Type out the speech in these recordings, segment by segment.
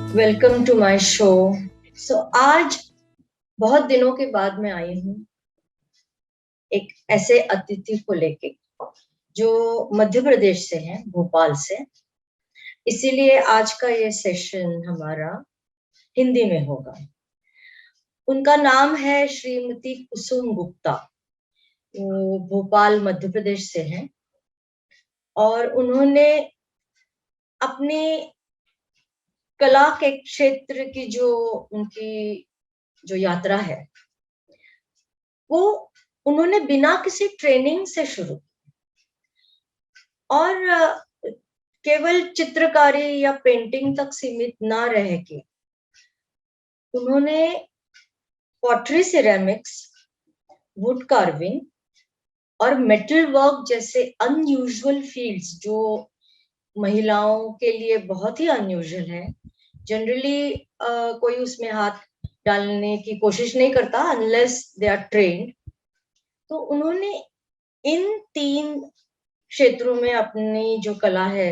Welcome to my show. आज बहुत दिनों के बाद मैं आई हूँ एक ऐसे अतिथि को लेके जो मध्य प्रदेश से हैं, भोपाल से। इसीलिए आज का ये सेशन हमारा हिंदी में होगा। उनका नाम है श्रीमती कुसुम गुप्ता। वो भोपाल मध्य प्रदेश से हैं और उन्होंने अपनी कला के क्षेत्र की जो उनकी जो यात्रा है वो उन्होंने बिना किसी ट्रेनिंग से शुरू की। और केवल चित्रकारी या पेंटिंग तक सीमित ना रह के उन्होंने पॉटरी सिरेमिक्स, वुड कार्विंग और मेटल वर्क जैसे अनयूजुअल फील्ड्स जो महिलाओं के लिए बहुत ही अनयूजुअल है। जनरली कोई उसमें हाथ डालने की कोशिश नहीं करता अनलेस दे आर ट्रेन्ड। तो उन्होंने इन 3 क्षेत्रों में अपनी जो कला है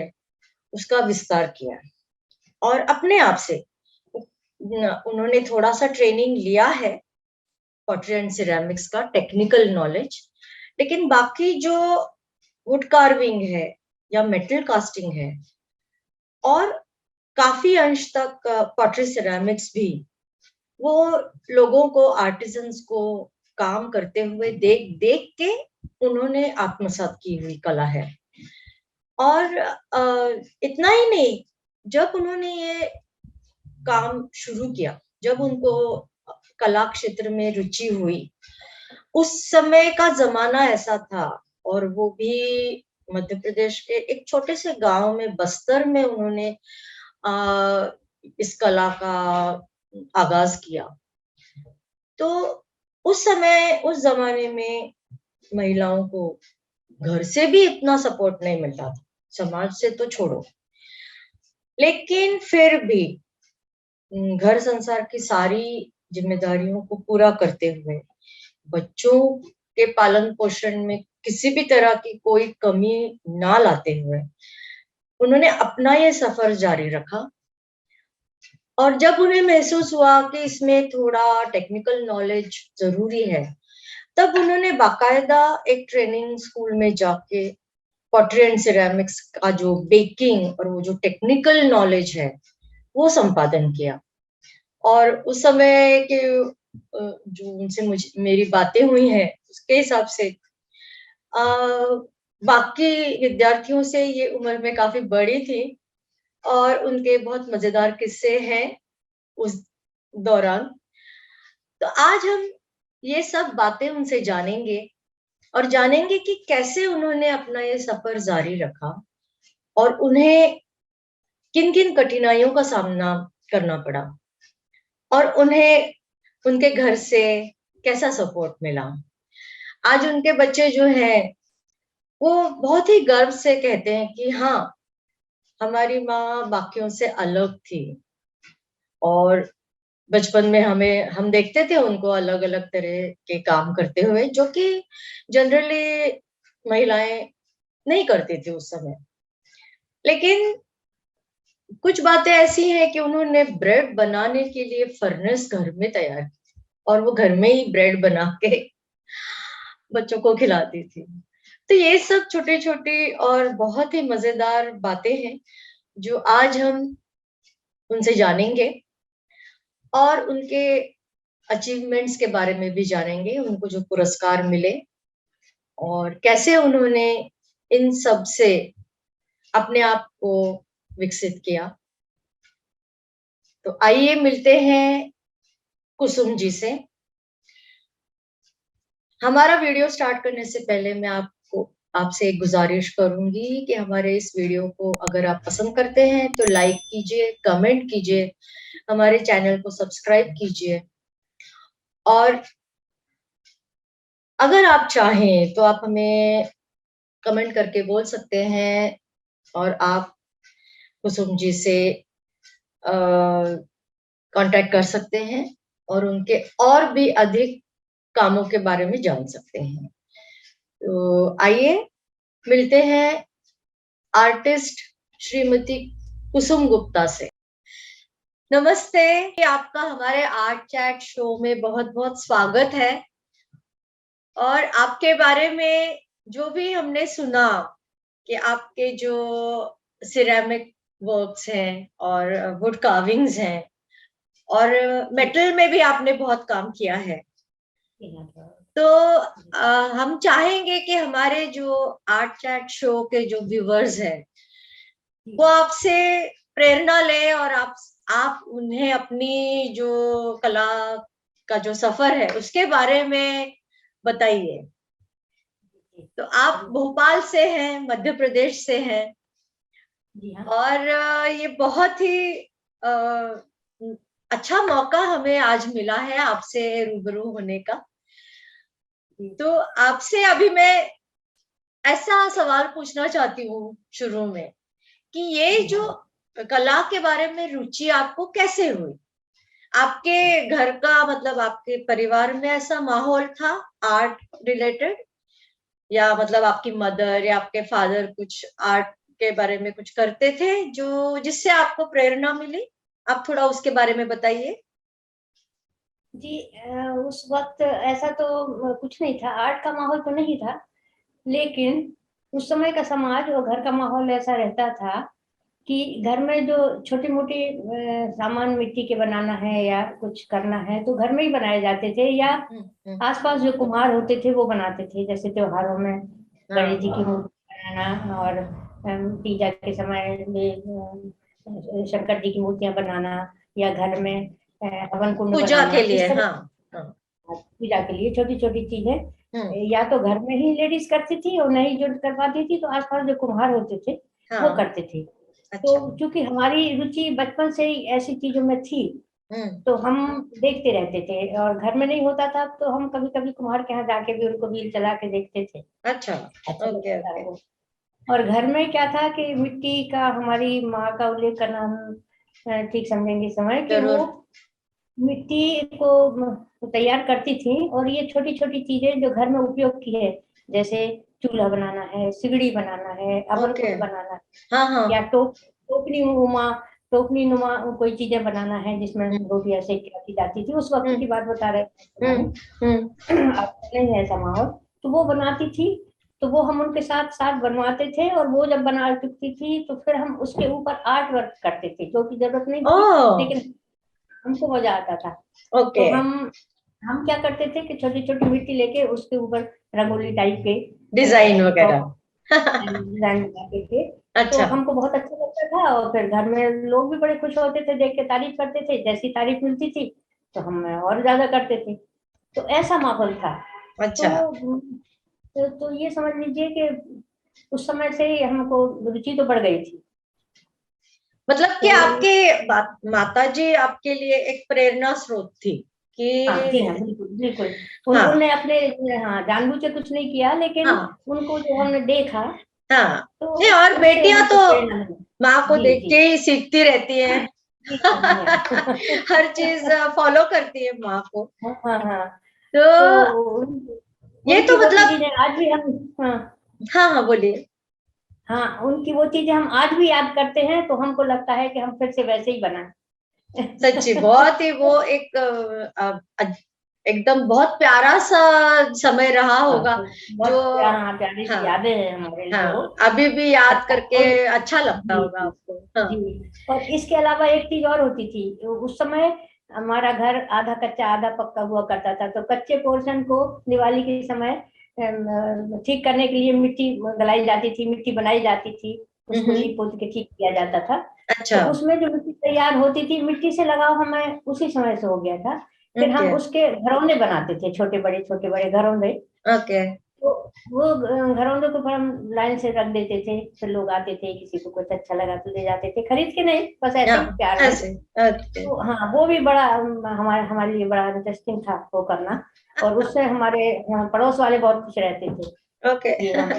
उसका विस्तार किया और अपने आप से उन्होंने थोड़ा सा ट्रेनिंग लिया है पॉटरी एंड सिरेमिक्स का टेक्निकल नॉलेज, लेकिन बाकी जो वुड कार्विंग है या मेटल कास्टिंग है और काफी अंश तक पॉटरी सिरेमिक्स भी वो लोगों को, आर्टिजन्स को काम करते हुए देख देख के उन्होंने आत्मसात की हुई कला है। और इतना ही नहीं, जब उन्होंने ये काम शुरू किया, जब उनको कला क्षेत्र में रुचि हुई, उस समय का जमाना ऐसा था और वो भी मध्य प्रदेश के एक छोटे से गांव में, बस्तर में उन्होंने इस कला का आगाज किया। तो उस समय, उस जमाने में महिलाओं को घर से भी इतना सपोर्ट नहीं मिलता था, समाज से तो छोड़ो। लेकिन फिर भी घर संसार की सारी जिम्मेदारियों को पूरा करते हुए, बच्चों के पालन पोषण में किसी भी तरह की कोई कमी ना लाते हुए उन्होंने अपना ये सफर जारी रखा। और जब उन्हें महसूस हुआ कि इसमें थोड़ा टेक्निकल नॉलेज जरूरी है, तब उन्होंने बाकायदा एक ट्रेनिंग स्कूल में जाके पॉटरी एंड सिरेमिक्स का जो बेकिंग और वो जो टेक्निकल नॉलेज है वो संपादन किया। और उस समय के जो उनसे मुझे मेरी बातें हुई हैं उसके हिसाब से बाकी विद्यार्थियों से ये उम्र में काफी बड़ी थी और उनके बहुत मजेदार किस्से हैं उस दौरान। तो आज हम ये सब बातें उनसे जानेंगे और जानेंगे कि कैसे उन्होंने अपना ये सफर जारी रखा और उन्हें किन किन कठिनाइयों का सामना करना पड़ा और उन्हें उनके घर से कैसा सपोर्ट मिला। आज उनके बच्चे जो हैं वो बहुत ही गर्व से कहते हैं कि हाँ, हमारी माँ बाकियों से अलग थी और बचपन में हम देखते थे उनको अलग अलग तरह के काम करते हुए, जो कि जनरली महिलाएं नहीं करती थी उस समय। लेकिन कुछ बातें ऐसी हैं कि उन्होंने ब्रेड बनाने के लिए फर्नेस घर में तैयार की और वो घर में ही ब्रेड बना के बच्चों को खिलाती थी। तो ये सब छोटी छोटी और बहुत ही मजेदार बातें हैं जो आज हम उनसे जानेंगे और उनके अचीवमेंट्स के बारे में भी जानेंगे, उनको जो पुरस्कार मिले और कैसे उन्होंने इन सब से अपने आप को विकसित किया। तो आइए मिलते हैं कुसुम जी से। हमारा वीडियो स्टार्ट करने से पहले मैं आपसे एक गुजारिश करूंगी कि हमारे इस वीडियो को अगर आप पसंद करते हैं तो लाइक कीजिए, कमेंट कीजिए, हमारे चैनल को सब्सक्राइब कीजिए और अगर आप चाहें तो आप हमें कमेंट करके बोल सकते हैं और आप कुसुम जी से कांटेक्ट कर सकते हैं और उनके और भी अधिक कामों के बारे में जान सकते हैं। तो आइए मिलते हैं आर्टिस्ट श्रीमती कुसुम गुप्ता से। नमस्ते, आपका हमारे आर्ट चैट शो में बहुत बहुत स्वागत है। और आपके बारे में जो भी हमने सुना कि आपके जो सिरेमिक वर्क्स हैं और वुड कार्विंग्स हैं और मेटल में भी आपने बहुत काम किया है, तो हम चाहेंगे कि हमारे जो आर्ट चैट शो के जो व्यूअर्स हैं वो आपसे प्रेरणा ले और आप उन्हें अपनी जो कला का जो सफर है उसके बारे में बताइए। तो आप भोपाल से हैं, मध्य प्रदेश से हैं। जी हाँ। और ये बहुत ही अच्छा मौका हमें आज मिला है आपसे रूबरू होने का। तो आपसे अभी मैं ऐसा सवाल पूछना चाहती हूँ शुरू में कि ये जो कला के बारे में रुचि आपको कैसे हुई? आपके घर का मतलब आपके परिवार में ऐसा माहौल था आर्ट रिलेटेड, या मतलब आपकी मदर या आपके फादर कुछ आर्ट के बारे में कुछ करते थे जो जिससे आपको प्रेरणा मिली? आप थोड़ा उसके बारे में बताइए। जी, उस वक्त ऐसा तो कुछ नहीं था, आर्ट का माहौल तो नहीं था, लेकिन उस समय का समाज और घर का माहौल ऐसा रहता था कि घर में जो छोटी मोटी सामान मिट्टी के बनाना है या कुछ करना है तो घर में ही बनाए जाते थे, या आसपास जो कुम्हार होते थे वो बनाते थे। जैसे त्योहारों में गणेश जी की मूर्ति बनाना, और पूजा के समय में शंकर जी की मूर्तियां बनाना, या घर में हवन कुंड पूजा बनाना, के इस लिए, तरह हाँ। हाँ। पूजा के लिए छोटी छोटी हम्म। चीजें या तो घर में ही लेडीज करती थी, और नहीं जो कर पाती थी तो आसपास जो कुम्हार होते थे वो हाँ। करते थे। तो अच्छा। क्योंकि हमारी रुचि बचपन से ही ऐसी चीजों में थी हम्म। तो हम देखते रहते थे, और घर में नहीं होता था तो हम कभी कभी कुम्हार के यहाँ जाके भी उनको व्हील चला के देखते थे। अच्छा। अच्छा ओके, लगता था ओके। वो। और घर में क्या था कि मिट्टी का, हमारी माँ का उल्लेख करना हम ठीक समझेंगे इस समय, कि वो जरूर। मिट्टी को तैयार करती थी, और ये छोटी छोटी चीजें जो घर में उपयोग की है, जैसे चूल्हा बनाना है, सिगड़ी बनाना है, ओके। अबरकुट बनाना है, हाँ, हाँ। या टोकनी नुमा टोकनी नुमा कोई चीजें बनाना है जिसमें हम्म। रोटियां सेकी जाती थी। उस वक्त हम्म। की बात बता रहे हम्म। हैं, हम्म। अब तो नहीं है ऐसा माहौल। तो वो बनाती थी, तो वो हम उनके साथ साथ बनवाते थे, और वो जब बना चुकती थी तो फिर हम उसके ऊपर आर्ट वर्क करते थे, जो की जरूरत नहीं थी ओह। लेकिन हमको मजा आता था। तो ओके। हम क्या करते थे कि छोटी छोटी मिट्टी लेके उसके ऊपर रंगोली टाइप के डिजाइन वगैरह। डिजाइन बनाते थे। तो अच्छा। हमको बहुत अच्छा लगता था, और फिर घर में लोग भी बड़े खुश होते थे, देख के तारीफ करते थे, जैसी तारीफ मिलती थी तो हम और ज्यादा करते थे। तो ऐसा माहौल था। अच्छा। तो तो ये समझ लीजिए कि उस समय से ही हमको रुचि तो बढ़ गई थी। मतलब कि तो आपके माता जी आपके लिए एक प्रेरणा स्रोत थी हाँ, जी कि? हाँ, बिल्कुल बिल्कुल। हाँ, उनने अपने, हाँ, जानबूझ के कुछ नहीं किया, लेकिन हाँ, उनको जो हमने देखा हाँ। तो नहीं, और उससे बेटियां तो हमको प्रेरणा मिली। माँ को जी देख जी। के ही सीखती रहती हैं। जी हाँ, जी हाँ। हर चीज फॉलो करती है माँ को। हाँ हाँ हाँ। तो तो ये उनकी तो वो मतलब, चीजें आज भी हम, हाँ हाँ, हाँ, बोलिए। हाँ, उनकी वो चीजें हम आज भी याद करते हैं, तो हमको लगता है कि हम फिर से वैसे ही बनाए। सच्ची बहुत ही वो एक एकदम बहुत प्यारा सा समय रहा हाँ, होगा तो जो। बहुत प्यारा प्यारी सी हाँ, यादें हैं हमारे लिए वो। हाँ, अभी भी याद अच्छा। करके और अच्छा लगता जी होगा जी आपको। हाँ। जी। और इसके अलावा एक चीज और होती थी उस समय, हमारा घर आधा कच्चा आधा पक्का हुआ करता था, तो कच्चे पोर्शन को दिवाली के समय ठीक करने के लिए मिट्टी गलाई जाती थी, मिट्टी बनाई जाती थी, उसको हम्म। लीप पोत के ठीक किया जाता था। तो अच्छा। उसमें जो मिट्टी तैयार होती थी, मिट्टी से लगाव हमें उसी समय से हो गया था। फिर ओके, हम उसके घरौंदे बनाते थे, छोटे बड़े घरौंदे। ओके। तो वो घरौंदे को फिर हम लाइन से रख देते थे, फिर लोग आते थे, किसी को कुछ अच्छा लगा तो ले जाते थे, खरीद के नहीं, बस ऐसे ही हाँ, प्यार में। ऐसे। ओके। तो हाँ, वो भी बड़ा हमारे हमारे लिए बड़ा इंटरेस्टिंग था वो करना। और उससे हमारे पड़ोस वाले बहुत खुश रहते थे ओके। कि हम।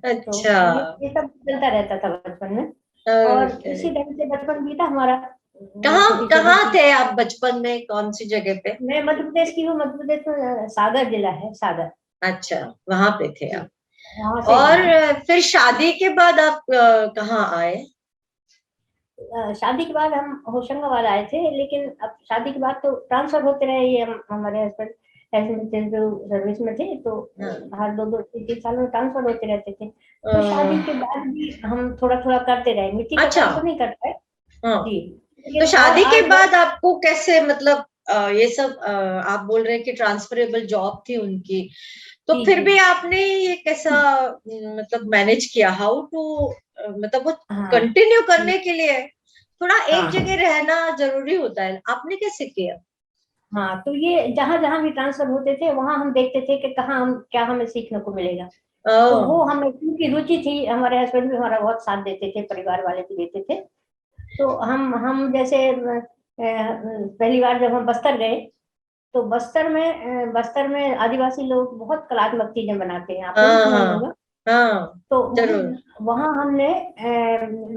अच्छा। तो ये सब चलता रहता था बचपन में, और ओके। इसी ढंग से बचपन बीता हमारा। कहाँ छोटी छोटी कहाँ चीज। थे आप बचपन में, कौन सी जगह पे? मैं मध्य प्रदेश की हूँ, मध्य प्रदेश में सागर जिला है, सागर। अच्छा, वहां पे थे जी, आप। वहां से और हूँ। फिर शादी के बाद आप कहाँ आए? शादी के बाद हम होशंगाबाद आए थे, लेकिन अब शादी के बाद तो ट्रांसफर होते रहे। ये हमारे हस्बैंड ऐसे जो सर्विस में थे, तो हर 2-2 3-3 साल में ट्रांसफर होते रहते थे। तो शादी के बाद भी हम थोड़ा थोड़ा करते रहे। मिट्टी का अच्छा। काम तो नहीं कर पाए जी, तो लेकिन और शादी के आर्ट बाद वर्क। आपको कैसे, मतलब ये सब आप बोल रहे हैं कि ट्रांसफरेबल जॉब थी उनकी, तो जी फिर जी भी आपने ये कैसा मतलब मैनेज किया, हाउ टू, मतलब वो हाँ कंटिन्यू करने के लिए थोड़ा एक हाँ जगह रहना जरूरी होता है, आपने कैसे किया? हाँ। तो ये जहां जहां भी ट्रांसफर होते थे, वहां हम देखते थे कि कहाँ हम क्या हमें सीखने को मिलेगा। तो ओह। वो हमें, क्योंकि रुचि थी, हमारे हस्बैंड भी हमारा बहुत साथ देते थे, परिवार वाले भी देते थे। तो हम जैसे पहली बार जब हम बस्तर गए, तो बस्तर में आदिवासी लोग बहुत कलात्मक चीजें बनाते हैं, आपने भी हाँ सुना ही हाँ होगा। हाँ, तो जरूर। वहाँ हमने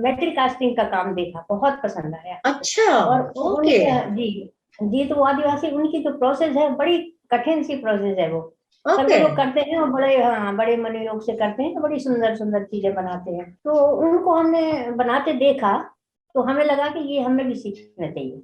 मेटल कास्टिंग का काम देखा, बहुत पसंद आया। अच्छा। और ओके। उनके, जी जी, तो वो आदिवासी, उनकी जो प्रोसेस है, बड़ी कठिन सी प्रोसेस है वो। पर वो ओके। लोग करते हैं, और बड़े, हाँ, बड़े मनोयोग से करते हैं, तो बड़ी सुंदर सुंदर चीजें बनाते हैं। तो उनको हमने बनाते देखा, तो हमें लगा कि ये हमें भी सीखना चाहिए।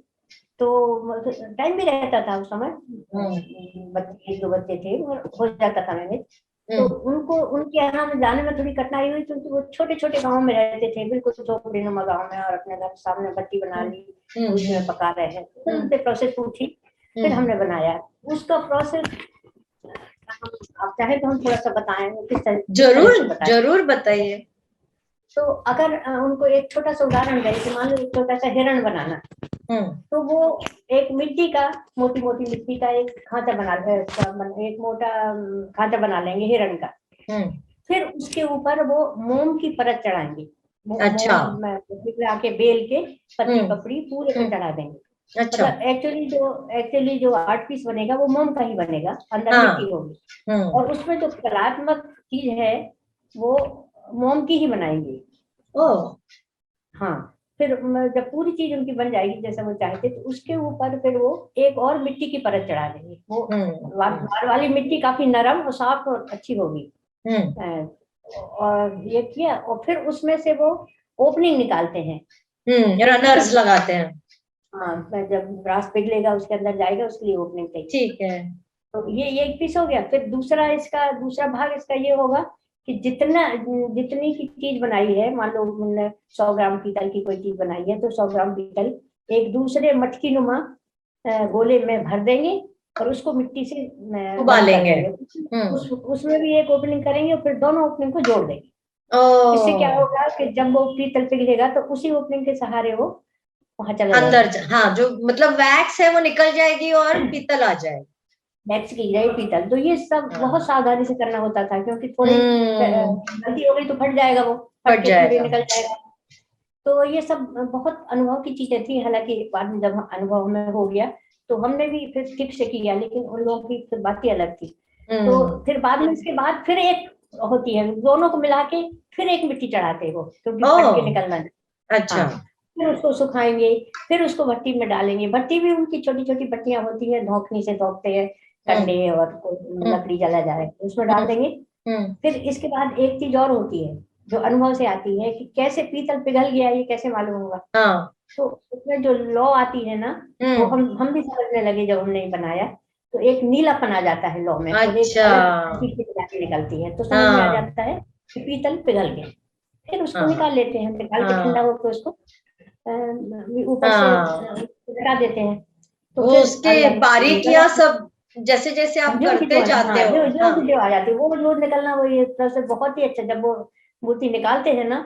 तो टाइम भी रहता था उस समय, हम्म बच्चे, 1-2 बच्चे थे, और हो जाता था मैंने। तो हम्म उनको, उनके यहाँ में जाने में थोड़ी कठिनाई हुई, क्योंकि वो छोटे छोटे गांव में रहते थे, बिल्कुल झोपड़ीनुमा गांव में, और अपने घर के सामने बत्ती बना ली, उसी में पका रहे हैं। तो हम्म उनसे प्रोसेस पूछी, फिर हम्म। हमने बनाया उसका प्रोसेस। आप चाहे तो हम थोड़ा सा बताएं, किस तरह जरूर से बताएं। जरूर बताइए। तो अगर उनको एक छोटा सा उदाहरण दें, कि मान लो एक छोटा सा हिरण बनाना, हम्म तो वो एक मिट्टी का, मोटी मोटी मिट्टी का एक खांचा बना, एक मोटा खांचा बना लेंगे हिरण का। हम्म। फिर उसके ऊपर वो मोम की परत चढ़ाएंगे। अच्छा। मोम में पिघला के, बेल के, पतली हम्म पपड़ी पूरे पे हम्म। चढ़ा देंगे। अच्छा। मतलब एक्चुअली जो आर्ट पीस बनेगा, वो मोम का ही बनेगा, अंदर हाँ। मिट्टी होगी। हम्म। और उसमें जो कलात्मक चीज है, वो मोम की ही बनाएंगे। ओ। हाँ। फिर जब पूरी चीज उनकी बन जाएगी जैसा वो चाहते, तो उसके ऊपर फिर वो एक और मिट्टी की परत चढ़ा देंगे। वो हम्म वार वाली मिट्टी काफी नरम और साफ और अच्छी होगी। हम्म और ये किया, और फिर उसमें से वो ओपनिंग निकालते हैं। रनर्स लगाते हैं। हाँ, जब ग्रास पिघलेगा उसके अंदर जाएगा, उसके लिए ओपनिंग चाहिए। ठीक है। तो ये एक पीस हो गया। फिर दूसरा भाग इसका ये होगा, कि जितनी की चीज बनाई है, मान लो हमने 100 ग्राम पीतल की कोई चीज बनाई है, तो 100 ग्राम पीतल एक दूसरे मटकी नुमा गोले में भर देंगे, और उसको मिट्टी से बंद कर उबालेंगे। देंगे। उसमें भी एक ओपनिंग करेंगे, और फिर दोनों ओपनिंग को जोड़ देंगे। इससे क्या ओ। होगा कि जब वो पीतल पिघलेगा, तो उसी ओपनिंग के सहारे वो वहां चला अंदर जाएगा। हाँ, जो मतलब वैक्स है वो निकल जाएगी और पीतल आ जाएगी। नेक्स्ट की जाए पीतल। तो ये सब बहुत हाँ। सावधानी से करना होता था, क्योंकि थोड़ी हम्म। गलती हो गई तो फट जाएगा, वो फट फट के चूरे जाएगा। निकल जाएगा। तो ये सब बहुत अनुभव की चीजें थी। हालांकि बाद में जब अनुभव हमें हो गया, तो हमने भी फिर ठीक से किया, लेकिन उन लोगों की फिर बात ही अलग थी। तो हम्म। फिर बाद में, इसके बाद फिर एक होती है, दोनों को मिला के फिर एक मिट्टी चढ़ाते हैं वो, क्योंकि ओ। फट के निकलना है। अच्छा। हाँ। फिर उसको सुखाएंगे, फिर उसको भट्टी में डालेंगे। भट्टी भी उनकी छोटी छोटी भट्टियां होती है, धोखनी से धोखते हैं हम्म कंडे, और कोई हम्म लकड़ी जला जाए तो उसमें डाल देंगे। हम्म। फिर इसके बाद एक चीज और होती है, जो अनुभव से आती है, कि कैसे पीतल पिघल गया, ये कैसे मालूम होगा। हाँ। तो उसमें जो लौ आती है ना, वो हम्म। हम भी समझने लगे जब हमने बनाया। तो एक नीलापन आ जाता है लौ में, और एक अच्छा। अलग निकलती है, तो समझ में आ हाँ जाता है कि पीतल पिघल गया। फिर उसको हाँ निकाल लेते हैं, निकाल के ठंडा हाँ होकर उसको ऊपर से हाँ। हटा देते हैं। तो वो फिर उसके अंदर बारीकियां सब जैसे जैसे आप जो की जो, करते जाते हाँ, हो। जो हाँ। की जो आ जाती है, वो जो निकलना, वो ये प्रोसेस बहुत ही अच्छा। जब वो मूर्ति निकालते हैं ना,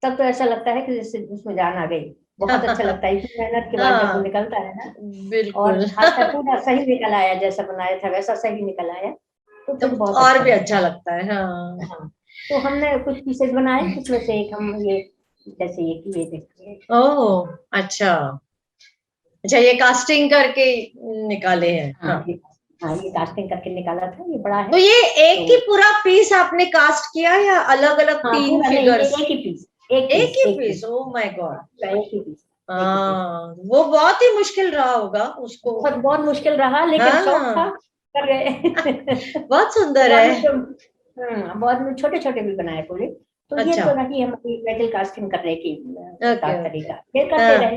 तब तो ऐसा लगता है कि जैसे उसमें जान आ गई। बहुत अच्छा लगता है, इतनी मेहनत के बाद जब वो हाँ निकलता है ना। और बिल्कुल। खासकर पूरा सही निकल आया, जैसा बनाया था वैसा सही निकल आया, तो तो फिर बहुत और अच्छा भी लगता अच्छा है। लगता है। हाँ। हाँ। तो हमने कुछ पीसेस बनाए, जिसमें से एक हम ये, जैसे ये किए देखिए। ओह। अच्छा। अच्छा, ये कास्टिंग करके निकाले हैं। हाँ हाँ। ये, हाँ ये कास्टिंग करके निकाला था, ये बड़ा तो है। ये एक ही तो पूरा पीस आपने कास्ट किया या अलग अलग हाँ, तीन पूरा नहीं, ये फिगर्स? एक ही पीस, एक ही एक piece, piece. Oh my god. हाँ, एक ही पीस, एक ही पीस। हाँ, वो बहुत ही मुश्किल रहा होगा उसको। बहुत बहुत मुश्किल रहा, लेकिन शौक था, हाँ। कर गए। बहुत फिर सुंदर बाद है। में बाद में छोटे छोटे भी बनाए पूरे। तो ये अच्छा, तो रही हमारी मेटल कास्टिंग करने की ओके तौर ओके, तरीका, ये करते हाँ, रहे।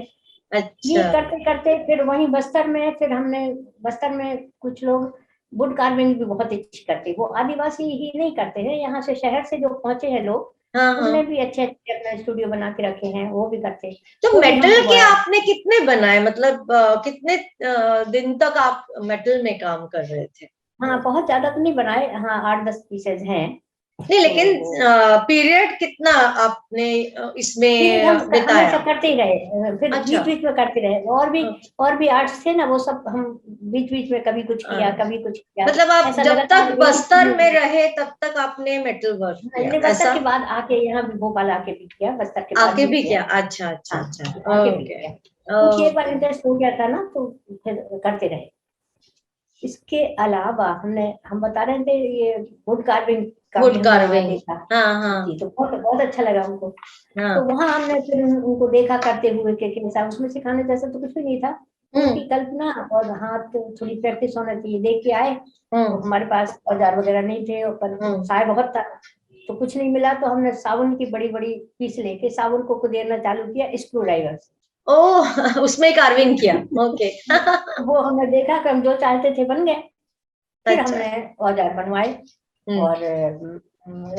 ये अच्छा, करते करते फिर वहीं बस्तर में, फिर हमने बस्तर में कुछ लोग वुड कार्विंग भी बहुत अच्छी करते हैं। वो आदिवासी ही नहीं करते हैं, यहाँ से शहर से जो पहुंचे हैं लोग, हाँ उनने हाँ। भी अच्छे अच्छे अपना स्टूडियो बना के रखे हैं, वो भी करते हैं। तो वो भी मेटल हमको के बड़ा, आपने कितने बनाए, मतलब कितने दिन तक आप मेटल में काम कर रहे थे? हाँ बहुत ज्यादा तो नहीं बनाए, हाँ 8-10 पीसेज हैं। नहीं, तो लेकिन वो पीरियड कितना आपने फिर इसमें हम हमेशा बिताया? करते ही रहे, फिर अच्छा, बीच बीच में करते रहे। अच्छा, और भी आर्ट्स थे ना, वो सब हम बीच बीच में कभी कुछ किया, अच्छा। कभी कुछ किया। मतलब आप ऐसा जब लगातार तक एक ही चीज बस्तर नहीं में किया। रहे तब तक आपने मेटल वर्क किया, हमने बस्तर ऐसा? के बाद आके यहाँ भी भोपाल आके भी किया, बस्तर के बाद आके भी भी किया। किया, अच्छा अच्छा हाँ अच्छा, आके भी ओके किया, क्योंकि एक बार ओके। इंटरेस्ट हो गया था ना, तो फिर करते रहे। इसके अलावा हम बता रहे थे ये वुड कार्विंग का भी वुड हमने वहाँ कार्विंग, देखा। हाँ हाँ जी, तो बहुत बहुत अच्छा लगा हमको। तो हाँ। वहां हमने फिर उनको देखा करते हुए कि कैसा, उसमें सिखाने जैसा तो कुछ भी नहीं था। हम्म उनकी कल्पना और हाथ, थोड़ी प्रैक्टिस होना चाहिए, देख के आए। तो हम्म हमारे पास औजार वगैरह नहीं थे, पर हम्म। साय बहुत था, तो कुछ नहीं मिला। तो हमने साबुन की बड़ी बड़ी पीस लेके साबुन को कुदेरना चालू किया स्क्रू ड्राइवर से। ओह, उसमें कार्विंग किया, ओके। वो हमने देखा कि हम जो चाहते थे बन गए। फिर अच्छा, हमने औजार बनवाए हम्म। और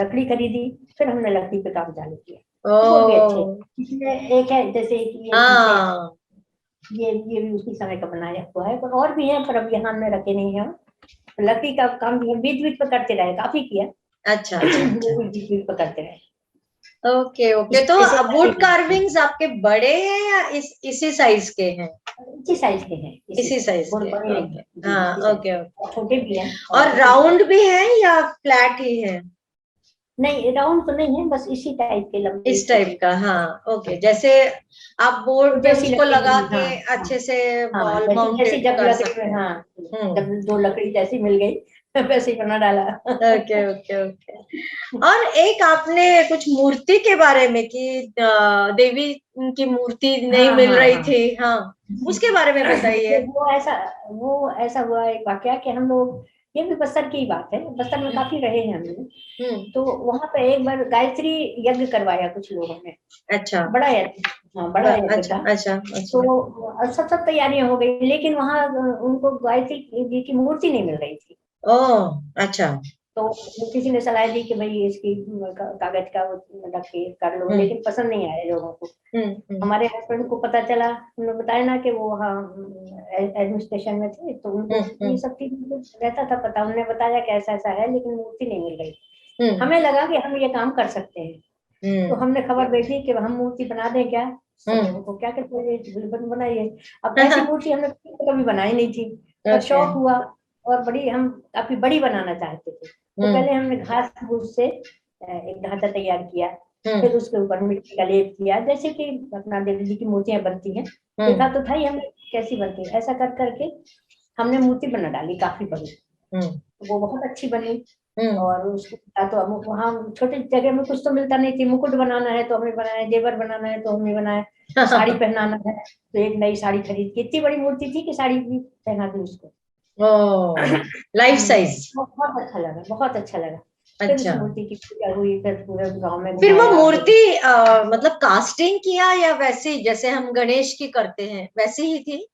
लकड़ी खरीदी। फिर हमने लकड़ी पे काम चालू किया, तो वो भी अच्छे। ओ, इसमें एक है जैसे कि ये पीछे, हाँ, ये भी उसी समय का बनाया हुआ है, पर और भी है, पर अब यहाँ हमने रखे नहीं है। लकड़ी का काम भी हम बीच बीच पे करते रहे, काफी किया। अच्छा अच्छा वो अच्छा, भी बीच बीच पे करते रहे। Okay okay. तो इसमें जैसे वुड काफी कार्विंग्स आपके बड़े हैं या इसी साइज के हैं? इसी साइज के हैं, इसी इसी साइज, साइज बहुत के, बड़े नहीं ओके। है जी, इसी हाँ, साइज ओके के, ओके। और छोटे भी हैं और और छोटे भी हैं। राउंड भी है या फ्लैट ही है? नहीं राउंड तो नहीं है, बस इसी टाइप के लंबे इस टाइप छोटे। का, हाँ, ओके। जैसे आप बोर्ड तो पे जैसी उसको लकड़ी लगा मिली, के हाँ हाँ अच्छे से हाँ, वॉल जैसी जैसी माउंटेड जब कर लकड़ी सकते में, हैं। हाँ हम्म, जब दो लकड़ी जैसी मिल गई वैसे ही बना डाला। Okay okay okay. और एक आपने कुछ मूर्ति के बारे में कि देवी की मूर्ति नहीं हाँ मिल हाँ रही हाँ थी, हाँ, जी। उसके बारे में तो बताइए। वो ऐसा हुआ एक वाकया कि हम लोग, ये भी बस्तर की ही बात है, बस्तर में हम्म काफी रहे हैं हम लोग। हम्म, तो वहां पे एक बार गायत्री यज्ञ करवाया कुछ लोगों ने, अच्छा, बड़ा यज्ञ, हाँ बड़ा यज्ञ अच्छा था। अच्छा तो अच्छा। सब सब तैयारियां हो गई, लेकिन वहां उनको गायत्री जी की मूर्ति नहीं मिल रही थी। ओ, अच्छा। तो किसी ने सलाह दी कि भाई इसकी कागज का वो रख के कर लो, हम्म लेकिन पसंद नहीं आया लोगों को। हम्म हमारे हस्बैंड को पता चला, उन्होंने बताया ना कि वो वहाँ एडमिनिस्ट्रेशन में थे, तो उनको ये हम्म सब चीज रहता था पता। उन्होंने बताया कि ऐसा ऐसा है, लेकिन मूर्ति नहीं मिल रही। हम्म हमें लगा कि हम ये काम कर सकते हैं, तो हम्म हमने खबर भेजी कि हम मूर्ति बना दें क्या। सब हम्म, लोगों को क्या कहते हैं, बिल्कुल बनाइए। अब ऐसी मूर्ति हमने कभी बनाई नहीं थी, पर ओके, शौक हुआ। और बड़ी, हम काफी बड़ी बनाना चाहते थे। तो हम्म पहले हमने घास फूस से एक ढांचा तैयार किया। हम्म फिर उसके ऊपर मिट्टी का लेप किया, जैसे कि अपना देवी जी की मूर्तियां बनती हैं। हम्म देखा तो था ही हमने कैसी बनती है, ऐसा कर करके हमने मूर्ति बना डाली काफी बड़ी। हम्म तो वो बहुत अच्छी बनी। हम्म, और उसको तो अब वहाँ छोटी जगह में कुछ तो मिलता नहीं थी, मुकुट बनाना है तो हमने बनाया, जेवर बनाना है तो हमने बनाया, साड़ी पहनाना है तो एक नई साड़ी खरीद के, इतनी बड़ी मूर्ति थी कि साड़ी भी पहना दी उसको। ओ, लाइफ साइज, बहुत अच्छा लगा, बहुत अच्छा लगा। फिर उस अच्छा। मूर्ति की पूजा हुई, फिर पूरे गांव में फिर वो घुमाया मूर्ति देवी। मतलब कास्टिंग किया या वैसी जैसे हम गणेश की करते हैं वैसी ही थी?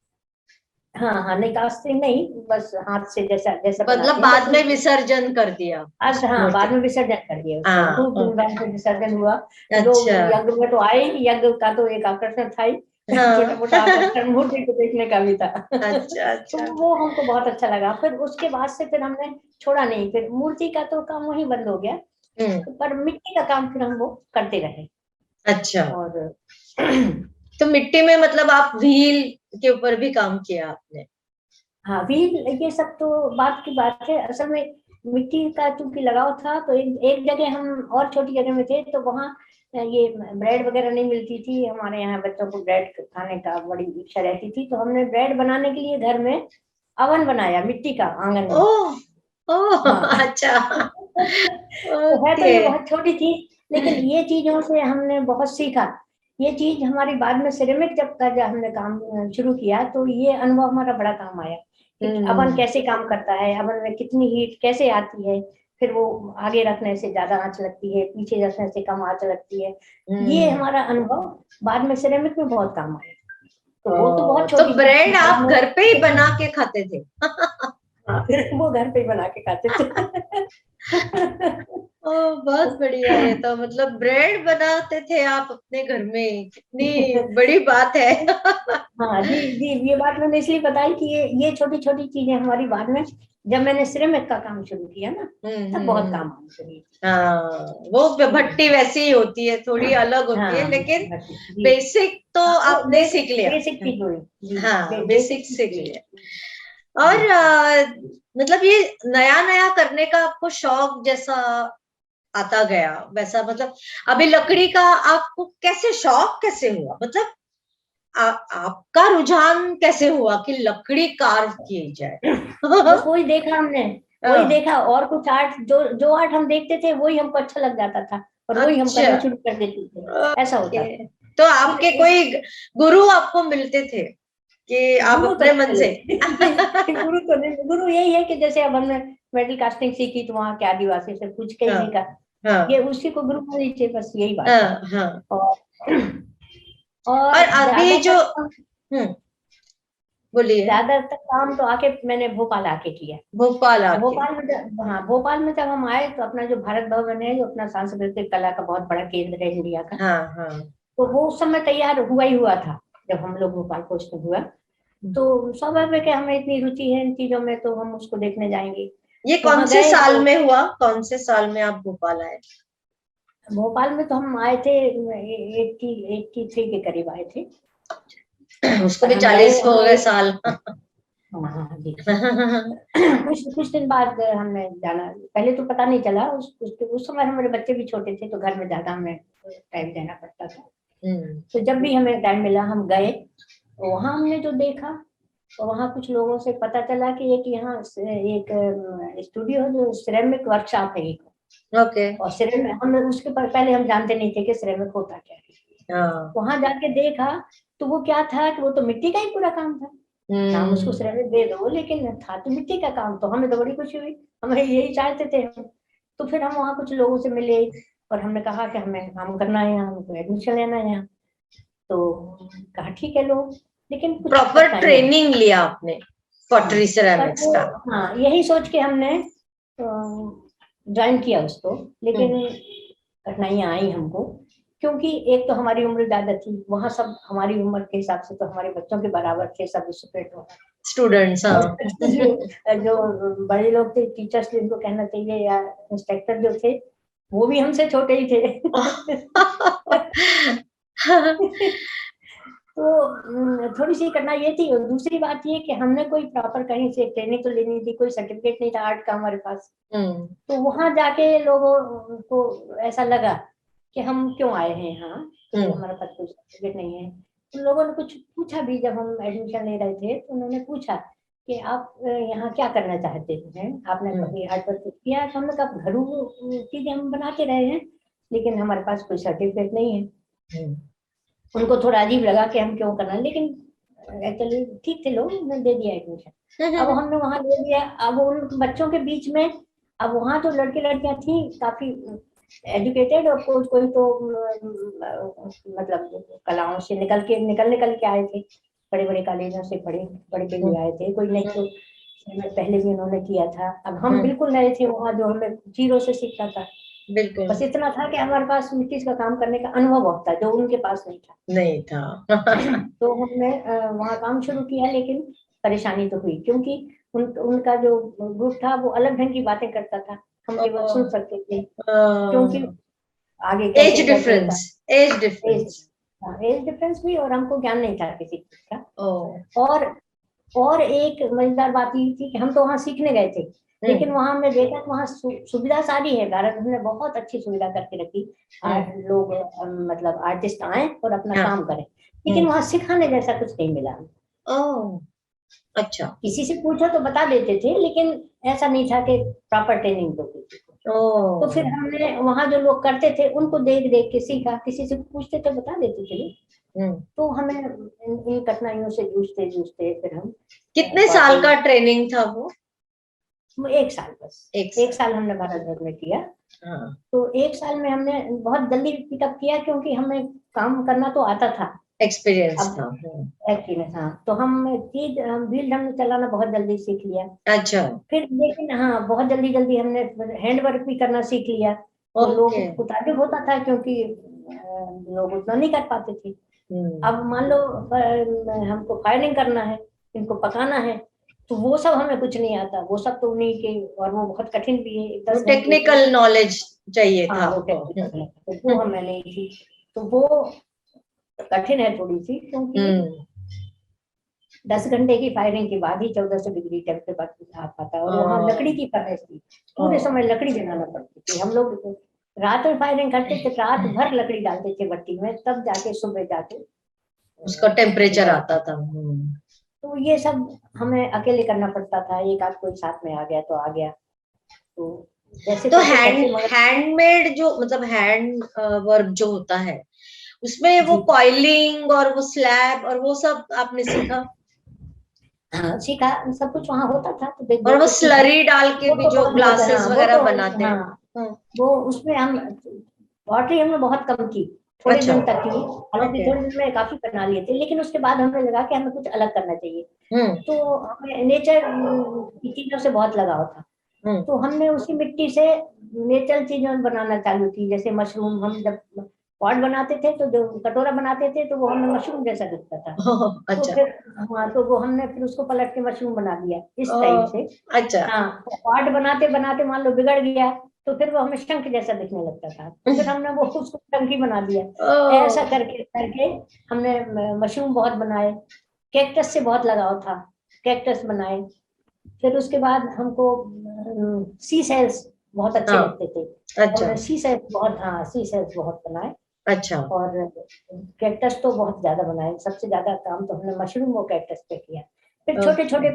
हाँ हाँ, नहीं कास्टिंग नहीं, बस हाथ से जैसा जैसा मतलब बनाते हैं बाद वैसे में ही। विसर्जन कर दिया आज उस हाँ, मूर्ति? बाद में विसर्जन कर दिया उसका, हाँ, खूब ओके, धूमधाम से विसर्जन हुआ। अच्छा, लोग यज्ञ में तो आए ही, यज्ञ का तो एक आकर्षण था ही। छोटा हाँ। मोटा आकर्षण मूर्ति को देखने का भी था। अच्छा तो अच्छा, वो हमको बहुत अच्छा लगा। फिर उसके बाद से फिर हमने छोड़ा नहीं, फिर मूर्ति का तो काम वहीं बंद हो गया। हम्म, पर मिट्टी का काम फिर हम वो करते रहे। अच्छा। और तो मिट्टी में मतलब आप व्हील के ऊपर भी काम किया आपने? हाँ भी, ये सब तो बात की बात है। असल में मिट्टी का चूंकि लगाव था, तो एक जगह हम और छोटी जगह में थे, तो वहाँ ये ब्रेड वगैरह नहीं मिलती थी। हमारे यहाँ बच्चों को ब्रेड खाने का बड़ी इच्छा रहती थी, तो हमने ब्रेड बनाने के लिए घर में अवन बनाया मिट्टी का, आंगन में। ओह, ओह, हाँ। अच्छा, तो है तो ओके, ये बहुत छोटी थी, लेकिन ये चीजों से हमने बहुत सीखा। ये चीज हमारी बाद में सिरेमिक जब हमने काम शुरू किया, तो ये अनुभव हमारा बड़ा काम आया कि अवन हम्म कैसे काम करता है, अवन में कितनी हीट कैसे आती है, फिर वो आगे रखने से ज्यादा आंच लगती है, पीछे रखने से कम आंच लगती है। ये हमारा अनुभव बाद में सिरेमिक में बहुत काम आया। तो वो तो बहुत तो छोटी ब्रेड आप घर पे ही बना के खाते थे? हाँ, फिर वो घर पे ही बना के खाते थे। ओ, बहुत बढ़िया। ये तो मतलब ब्रेड बनाते थे आप अपने घर में, कितनी बड़ी बात है। हाँ जी जी, ये बात मैंने इसलिए बताई कि ये छोटी छोटी चीजें हमारी बाद में जब मैंने सिरेमिक का काम शुरू किया ना, तब बहुत काम आई थी। हाँ, वो भट्टी वैसी ही होती है, थोड़ी अलग होती है, हाँ लेकिन जी, बेसिक तो हाँ, वो आपने सीख लिया। बेसिक चीज हुई जी, हाँ, बेसिक बेसिक सीख चीज लिया। और मतलब ये नया नया करने का आपको शौक जैसा आता गया, वैसा मतलब अभी लकड़ी का आपको कैसे शौक कैसे हुआ? मतलब आपका रुझान कैसे हुआ कि लकड़ी कार्व की जाए? बस वही देखा हमने, वही हाँ, देखा, और कुछ आर्ट जो जो आर्ट हम देखते थे वही हमको अच्छा लग जाता था, और वही हम अच्छा, करना शुरू कर देते थे, ऐसा होता ओके। था। तो फिर आपके इस कोई गुरु आपको मिलते थे कि आप गुरु तो अपने नहीं मन से? मिले। गुरु तो नहीं, गुरु यही है कि जैसे अब हमने मेटल कास्टिंग सीखी तो वहाँ के आदिवासी से पूछ के ही हाँ, सीखा, ये हाँ, उसी को गुरु मान लीजिए, बस यही बात है। हाँ, हाँ। और और और अभी जो बोलिए। ज्यादातर काम तो आके मैंने भोपाल आके किया। भोपाल आके? भोपाल में हाँ, भोपाल में जब हम आए तो अपना जो भारत भवन है, जो अपना सांस्कृतिक कला का बहुत बड़ा केंद्र है इंडिया का, हाँ, हाँ। तो वो उस समय तैयार हुआ ही हुआ था जब हम लोग भोपाल पोस्टिंग हुआ। तो स्वाभाविक है, हमें इतनी रुचि है इन चीजों में तो हम उसको देखने जाएंगे। ये कौन वहां से गए साल तो में हुआ? कौन से साल में आप भोपाल आए? भोपाल में तो हम आए थे 83 के करीब आए थे। उसको और भी हम गए 40 हो हमें गए साल। हाँ जी। कुछ दिन बाद हमने जाना, पहले तो पता नहीं चला, उस समय हमारे बच्चे भी छोटे थे तो घर में ज्यादा हमें टाइम देना पड़ता था। तो जब भी हमें टाइम मिला हम गए, तो वहाँ हमने जो देखा, तो वहाँ कुछ लोगों से पता चला कि एक यहाँ एक स्टूडियो है जो सिरेमिक वर्कशॉप है एक। ओके। और सिरेमिक हम उसके पहले हम जानते नहीं थे कि सिरेमिक होता क्या है। हाँ। वहां जाके देखा तो वो क्या था कि वो तो मिट्टी का ही पूरा काम था, नाम उसको सिरेमिक दे दो, लेकिन था तो मिट्टी का काम। तो हमें तो बड़ी खुशी हुई, हमें यही चाहते थे हम। तो फिर हम वहाँ कुछ लोगों से मिले और हमने कहा कि हमें काम करना है यहाँ, हमको एडमिशन लेना है यहाँ। तो कहा ठीक है लो, लेकिन कुछ प्रॉपर कठिनाइयाँ। ट्रेनिंग लिया आपने हाँ, पॉटरी पर सिरेमिक्स वो का? हाँ, यही सोच के हमने ज्वाइन किया उसको, लेकिन कठिनाइयाँ आई हमको, क्योंकि एक तो हमारी उम्र ज्यादा थी, वहाँ सब हमारी उम्र के हिसाब से तो हमारे बच्चों के बराबर थे सब स्टूडेंट। स्टूडेंट्स, और हाँ। जो बड़े लोग थे, टीचर्स जिनको कहना चाहिए, या इंस्ट्रक्टर जो थे, वो भी हमसे छोटे ही थे। तो थोड़ी सी करना ये थी, और दूसरी बात ये कि हमने कोई प्रॉपर कहीं से ट्रेनिंग तो लेनी थी, कोई सर्टिफिकेट नहीं था आर्ट का हमारे पास। तो वहां जाके लोगों को ऐसा लगा कि हम क्यों आए हैं यहाँ, तो हमारे पास कोई सर्टिफिकेट नहीं है। तो लोगों ने कुछ पूछा भी, जब हम एडमिशन ले रहे थे तो उन्होंने पूछा कि आप यहाँ क्या करना चाहते हैं, आपने कभी आर्ट वर्क किया? तो हमने कहा घरेलू चीजें हम बना के रहे हैं, लेकिन हमारे पास कोई सर्टिफिकेट नहीं है। उनको थोड़ा अजीब लगा कि हम क्यों करना, लेकिन एक्चुअली ठीक थे लोग, उन्होंने दे दिया एडमिशन। अब हमने वहां दे दिया, अब उन बच्चों के बीच में, अब वहां तो लड़के लड़कियां थी काफी एजुकेटेड, और कोई तो मतलब कलाओं से निकल निकल के आए थे, बड़े बड़े कॉलेजों से पढ़े पढ़ के भी आए थे, कोई नहीं तो पहले भी उन्होंने किया था। अब हम बिल्कुल नए थे वहां, जो हमें जीरो से सीखना था। बिल्कुल बस इतना था कि हमारे पास मिट्टी का काम करने का अनुभव बहुत था, जो उनके पास नहीं था। नहीं था। तो हमने वहाँ काम शुरू किया, लेकिन परेशानी तो हुई, क्योंकि उनका जो ग्रुप था वो अलग ढंग की बातें करता था, हम केवल सुन सकते थे, क्योंकि आगे एज कैसे कैसे होता। Difference, age difference. Age difference भी, और हमको ज्ञान नहीं था किसी चीज का। ओ। और एक मजेदार बात ये थी कि हम तो वहाँ सीखने गए थे, लेकिन वहां हमने देखा कि वहाँ सुविधा सारी है, भारत ने बहुत अच्छी सुविधा करके रखी। लोग मतलब आर्टिस्ट आए और अपना काम करें, लेकिन वहां सिखाने जैसा कुछ नहीं मिला। ओह, अच्छा। किसी से पूछो तो बता देते थे, लेकिन ऐसा नहीं था कि प्रॉपर ट्रेनिंग तो किसी को। तो फिर हमने वहां जो लोग करते थे उनको देख देख के सीखा, किसी से पूछते तो बता देते थे लोग। तो हमें इन कठिनाइयों से जूझते जूझते फिर हम कितने साल का ट्रेनिंग था वो? 1 साल बस, एक 1 साल हमने भारत में किया। हाँ, तो 1 साल में हमने बहुत जल्दी पिकअप किया, क्योंकि हमें काम करना तो आता था। एक्सपीरियंस अब था। एक्सपीरियंस, हाँ, तो हम चीज व्हील हमने चलाना बहुत जल्दी सीख लिया। अच्छा। फिर लेकिन हाँ, बहुत जल्दी जल्दी हमने हैंड वर्क भी करना सीख लिया। तो ओके। लोग को ताज्जुब होता था, क्योंकि लोग उतना नहीं कर पाते थे। हम्म। अब मान लो हमको फायरिंग करना है, इनको पकाना है, तो वो सब हमें कुछ नहीं आता, वो सब तो उन्हीं के, और वो बहुत कठिन भी है, वो 10 घंटे की। टेक्निकल नॉलेज चाहिए था हाँ, वो आपको। टेक्निकल है, तो वो हमें नहीं थी। तो वो कठिन है थोड़ी सी, क्योंकि हम्म। 10 घंटे की फायरिंग के बाद ही 1400 डिग्री टेम्परेचर आ पाता है, और वहाँ लकड़ी हाँ, की फर्नेस थी, पूरे हाँ, समय लकड़ी जलाना पड़ती थी। हम लोग रात में फायरिंग करते थे, रात भर लकड़ी डालते थे भट्टी में, तब जाके सुबह जाके उसका टेम्परेचर जला आता था। पाते। तो ये सब हमें अकेले करना पड़ता था, एक आध कोई साथ में आ गया तो आ गया, तो जैसे तो तैसे करके, मगर हैंडमेड जो मतलब हैंड वर्क जो होता है, उसमें वो जी, कॉइलिंग और वो स्लैब और वो सब आपने सीखा? हाँ, सीखा, सब कुछ वहाँ होता था, तो देख और देख वो के सीखे। स्लरी डाल के वो भी तो जो बहुत बहुत, ग्लासेस हाँ, वो वगैरह तो बनाते हैं। हाँ, हाँ, वो उसमें हम पॉटरी हमने बहुत कम की, थोड़े अच्छा। दिन तक की। हालांकि ओके। थोड़े दिन में काफी बना लिए थे, लेकिन उसके बाद हमें लगा कि हमें कुछ अलग करना चाहिए। हम्म। तो हमें नेचर की चीजों से बहुत लगाव था। हम्म। तो हमने उसी मिट्टी से नेचुरल चीजें बनाना चालू की, जैसे मशरूम। हम जब पॉट बनाते थे, तो जो कटोरा बनाते थे, तो वो हमें मशरूम जैसा दिखता था। तो अच्छा। फिर हाँ, तो वो हमने फिर उसको पलट के मशरूम बना दिया इस ओ, टाइप से। अच्छा। हाँ, तो पॉट बनाते बनाते मान लो बिगड़ गया, तो फिर वो हमें शंख जैसा दिखने लगता था, तो फिर हमने वो उसको शंख ही बना दिया। ऐसा ओ, करके करके हमने मशरूम बहुत बनाए। कैक्टस से बहुत लगाव था, कैक्टस बनाए। फिर उसके बाद हमको सी सेल्स बहुत अच्छे हाँ, लगते थे। अच्छा, हमने सी सेल्स बहुत, हाँ, सी सेल्स बहुत बनाए। अच्छा। और कैक्टस तो बहुत ज्यादा बनाए, सबसे ज्यादा काम तो हमने मशरूम और कैक्टस पे किया। फिर छोटे ओके। छोटे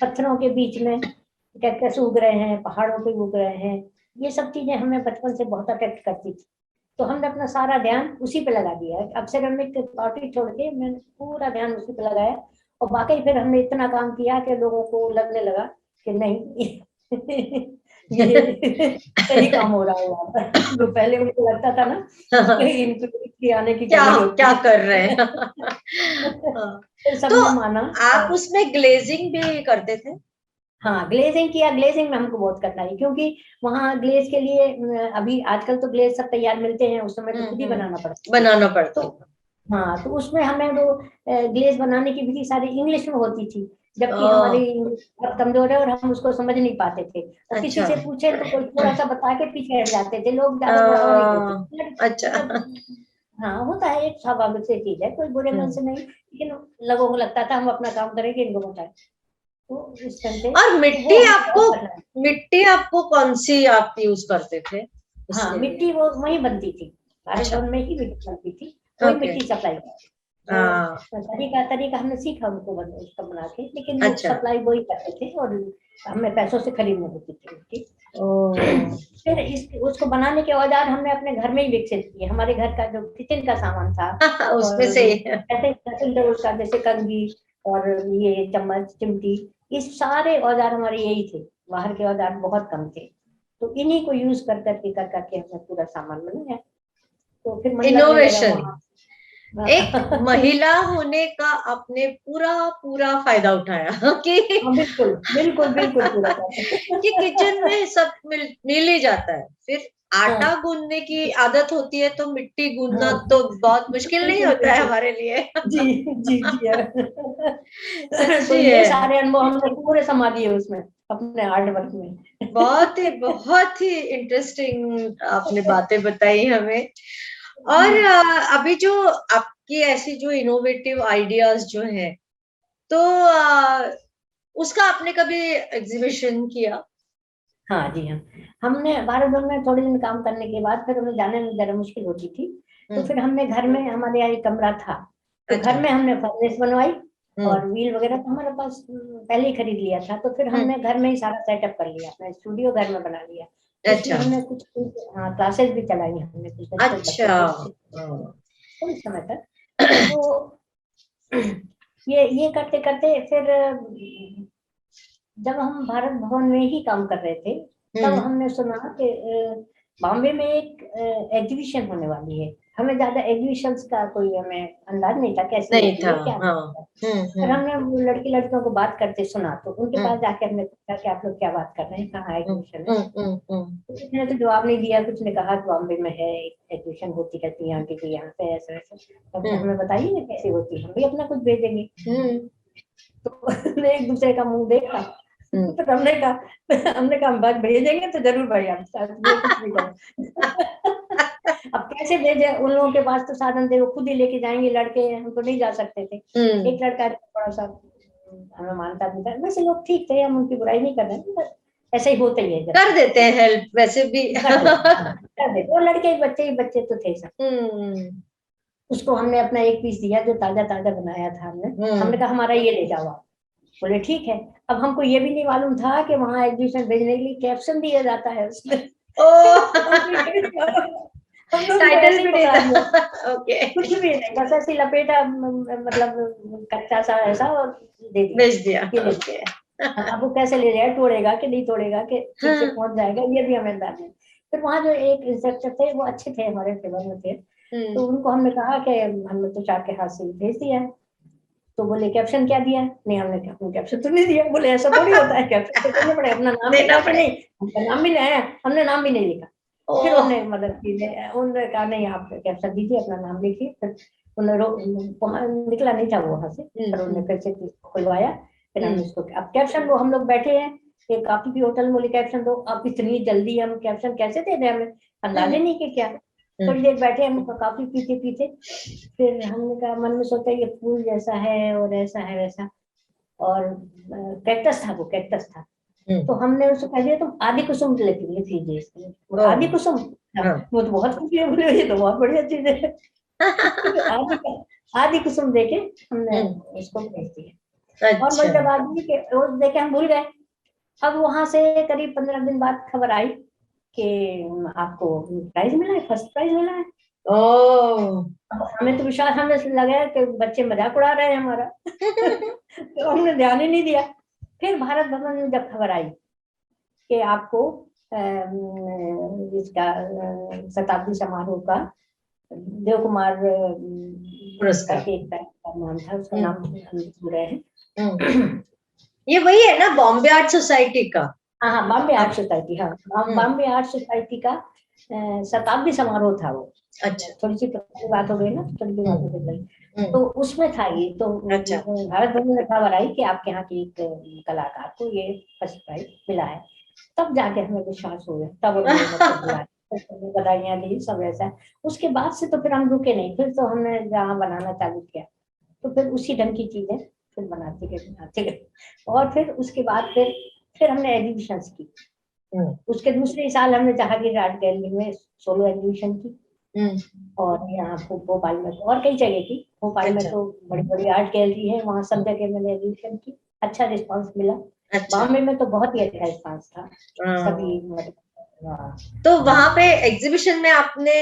पत्थरों के बीच में कैक्टस उग रहे हैं, पहाड़ों पे उग रहे हैं। ये सब चीजें हमें बचपन से बहुत अट्रैक्ट करती थी। तो हमने अपना सारा ध्यान उसी पे लगा दिया है। अब सिरेमिक पॉटरी छोड़ के मैंने पूरा ध्यान उसी पे लगाया। और वाकई फिर हमने इतना काम किया कि लोगों को लगने लगा कि नहीं, ये सही काम हो रहा है यहाँ पर। जो पहले मुझे लगता था ना, इनको इसकी आने की क्या कमी क्या होती कर रहे है। हैं? हाँ, फिर तो सबने माना। आप उसमें ग्लेजिंग भी करते थे? हाँ, ग्लेजिंग किया। ग्लेजिंग में हमको बहुत कठिनाई, क्योंकि वहाँ ग्लेज के लिए अभी आजकल तो ग्लेज सब तैयार मिलते हैं, उस समय तो खुद ही बनाना पड़ता है। बनाना तो पड़ता था। हाँ, तो उसमें हमें वो ग्लेज बनाने की विधि सारी इंग्लिश में होती थी, जबकि हमारी ओ, इंग्लिश बहुत कमजोर है और हम उसको समझ नहीं पाते थे। और किसी अच्छा। से पूछे तो कोई थोड़ा सा बता के पीछे हट जाते थे, लोग अ, ज्यादा बढ़ावा नहीं देते अच्छा। मतलब। हाँ, होता है, एक स्वाभाविक सी चीज है, कोई बुरे मन हम्म। से नहीं, लेकिन लोगों को लगता था हम अपना काम करेंगे, इनको बताए। तो इस तरह से और तो वो हमें बहुत पसंद। मिट्टी आपको कौन सी आप यूज करते थे हाँ, उसके लिए? मिट्टी वो वहीं बनती थी, भारत अच्छा। भवन में ही मिट्टी बनती थी, वही ओके। मिट्टी सप्लाई करती। वो हाँ। तरीका तरीका हमने सीखा उनको उसका बना के, लेकिन वो अच्छा। सप्लाई वही करते थे, और हमें पैसों से खरीदनी होती थी मिट्टी। ओ। फिर इस उसको बनाने के औजार हमने अपने घर में ही विकसित किए। हमारे घर का जो किचन का सामान था, उसमें और से ऐसे उसका जैसे कंघी और ये चम्मच चिमटी, इस सारे औजार हमारे यही थे, बाहर के औजार बहुत कम थे। तो इन्हीं को यूज कर करके हमने पूरा सामान बनाया। तो फिर मन लगने लगा इनोवेशन। वहाँ। एक महिला होने का आपने पूरा पूरा फायदा उठाया कि हाँ, बिल्कुल बिल्कुल बिल्कुल पूरा कि किचन था। में सब मिल ही जाता है। फिर आटा हाँ, गूंदने की आदत होती है, तो मिट्टी गूंदना हाँ, तो बहुत मुश्किल नहीं बिल्कुल होता है बिल्कुल। हमारे लिए। जी, जी, जी, तो सच्ची ये है। सारे अनुभव हमने पूरे समा दिए उसमें, अपने हार्ड वर्क में। बहुत ही इंटरेस्टिंग आपने बातें बताई हमें। और अभी जो आपकी ऐसी जो इनोवेटिव आइडियाज जो है, तो उसका आपने कभी एग्जीबिशन किया? हाँ जी, हाँ, हमने भारत भवन में थोड़े दिन काम करने के बाद फिर हमें जाने में जरा मुश्किल होती थी। तो हम्म। फिर हमने घर में, हमारे यहाँ एक कमरा था, तो अच्छा। घर में हमने फर्नेस बनवाई। हम्म। और व्हील वगैरह तो हमारे पास पहले ही खरीद लिया था, तो फिर हम्म। हमने घर में ही सारा सेटअप कर लिया, अपना स्टूडियो घर में बना लिया। उसमें अच्छा। हमने कुछ, हाँ, क्लासेस भी चलाई हमने, कुछ बच्चे अच्छा। बच्चों को हाँ। थोड़ी समय तक। तो ये करते करते फिर जब हम भारत भवन में ही काम कर रहे थे, तब हमने सुना कि बॉम्बे में एक एग्जीबिशन होने वाली है। हमें ज्यादा एग्जीबिशंस का कोई हमें अंदाज नहीं था, कैसी नहीं होती था। है क्या हाँ। होता है। फिर हमने वो लड़की लड़कियों को बात करते सुना, तो उनके पास जाके हमने पूछा कि आप लोग क्या बात कर रहे हैं, कहाँ एग्जीबिशन है। तो किसी ने तो जवाब नहीं दिया, कुछ ने कहा कि बॉम्बे में है, एग्जीबिशन होती रहती है आंटी जी यहाँ पे, ऐसा ऐसा। तो हमने, हमें बताइए ना कैसे होती है, हम भी अपना कुछ भेजेंगे। तो हमने एक दूसरे का मुंह देखा। तो हमने कहा हम बस भेजेंगे तो जरूर भाई, आप साथ में कुछ भी करो। अब कैसे भेजे, उन लोगों के पास तो साधन थे, वो खुद ही लेके जाएंगे, लड़के हैं, हम तो नहीं जा सकते थे। एक लड़का थोड़ा सा हमें मानता भी था, वैसे लोग ठीक थे, हम उनकी बुराई नहीं कर रहे हैं, बस ऐसा ही होता ही है, जब कर देते हैं हेल्प वैसे भी। कर देते। वो लड़के बच्चे तो थे सब। उसको हमने अपना एक पीस दिया जो ताजा ताजा बनाया था हमने। हमने कहा हमारा ये ले जाओ आप। बोले ठीक है। अब हमको ये भी नहीं मालूम था कि वहाँ एग्जीबिशन भेजने के लिए कैप्शन दिया जाता है उसमें। हम लोग को टाइटल ऐसे ही भी नहीं पकड़ा दिया, था। ओके। कुछ भी नहीं, बस ऐसे ही लपेटा, मतलब कच्चा सा ऐसा, और दे दिया, भेज दिया। ये ले। ओके। अब वो कैसे ले जाए, तोड़ेगा कि नहीं तोड़ेगा, कि ठीक से पहुंच जाएगा, ये भी हमें अंदाज नहीं। फिर वहाँ जो एक इंस्ट्रक्टर थे, वो अच्छे थे, हमारे टेबल में थे। तो उनको हमने कहा कि हमने तो चार के हाथ से भेज दिया है। तो बोले कैप्शन क्या दिया? नहीं, हमने कैप्शन तो नहीं दिया। बोले ऐसा थोड़ी होता है, कैप्शन तो देना पड़े, अपना नाम देना लिखा कि पड़े। नहीं? हमका नाम भी नहीं आया, हमने नाम भी नहीं लिखा। फिर उन्होंने मदद की, उन्होंने कहा नहीं आप कैप्शन दीजिए, अपना नाम लिखिए। फिर उन्होंने निकला नहीं था वो वहां से, पर उन्होंने फिर से खुलवाया। फिर हमने उसको, अब कैप्शन, वो हम लोग बैठे हैं एक काफी भी होटल, बोले कैप्शन दो। अब इतनी जल्दी हम कैप्शन कैसे दे दें, हमें अंदाजा नहीं कि क्या। थोड़ी देर बैठे हम, काफी पीते पीते, फिर हमने कहा, मन में सोचा ये फूल जैसा है और ऐसा है वैसा, और कैक्टस था, वो कैक्टस था। तो हमने उसको कह दिया तुम आदि कुसुम लिख लीजिए इसमें, आदि कुसुम। वो तो बहुत खुशी है, बोले ये तो बहुत बढ़िया चीज है। तो आदि कुसुम देके हमने उसको भेज दिया। और मजेदार के रोज देखे हम भूल गए। अब वहां से करीब 15 दिन बाद खबर आई कि आपको प्राइज मिला है, फर्स्ट प्राइज मिला है। हमें तो विश्वास, हमें लगा कि बच्चे मजाक उड़ा रहे हैं हमारा। तो हमने ध्यान ही नहीं दिया। फिर भारत भवन में जब खबर आई कि आपको इसका शताब्दी समारोह का देव कुमार पुरस्कार, एक का नाम था, उसका नाम भूल रहे हैं। ये वही है ना, बॉम्बे आर्ट सोसाइटी का? हाँ, बॉम्बे आर्ट सोसाइटी, हाँ, बॉम्बे आर्ट सोसाइटी का शताब्दी समारोह था वो। अच्छा। थोड़ी सी बात हो गई ना, थोड़ी सी बात हो गई, तो उसमें था ये। तो भारत भवन में खबर आई कि आपके यहाँ की एक कलाकार को ये फर्स्ट प्राइज मिला है। तब जाके हमें विश्वास हो गया, तब उन्होंने मतलब बुलाया, बधाइयाँ दी, सब ऐसा। उसके बाद से तो फिर हम रुके नहीं, फिर तो हमने जहाँ बनाना चालू किया, तो फिर उसी ढंग की चीजें फिर बनाते गए। और फिर उसके बाद फिर हमने एग्जीबिशन की। उसके दूसरे साल हमने जहांगीर आर्ट गैलरी में सोलो एग्जीबिशन की। और यहाँ भोपाल में तो और कई जगह की, भोपाल में तो बड़ी बड़ी आर्ट गैलरी है, वहाँ सब जगह मैंने एग्जीबिशन की, अच्छा रिस्पांस मिला। बॉम्बे में तो बहुत ही अच्छा रिस्पांस था सभी। तो वहां पे एग्जीबिशन में आपने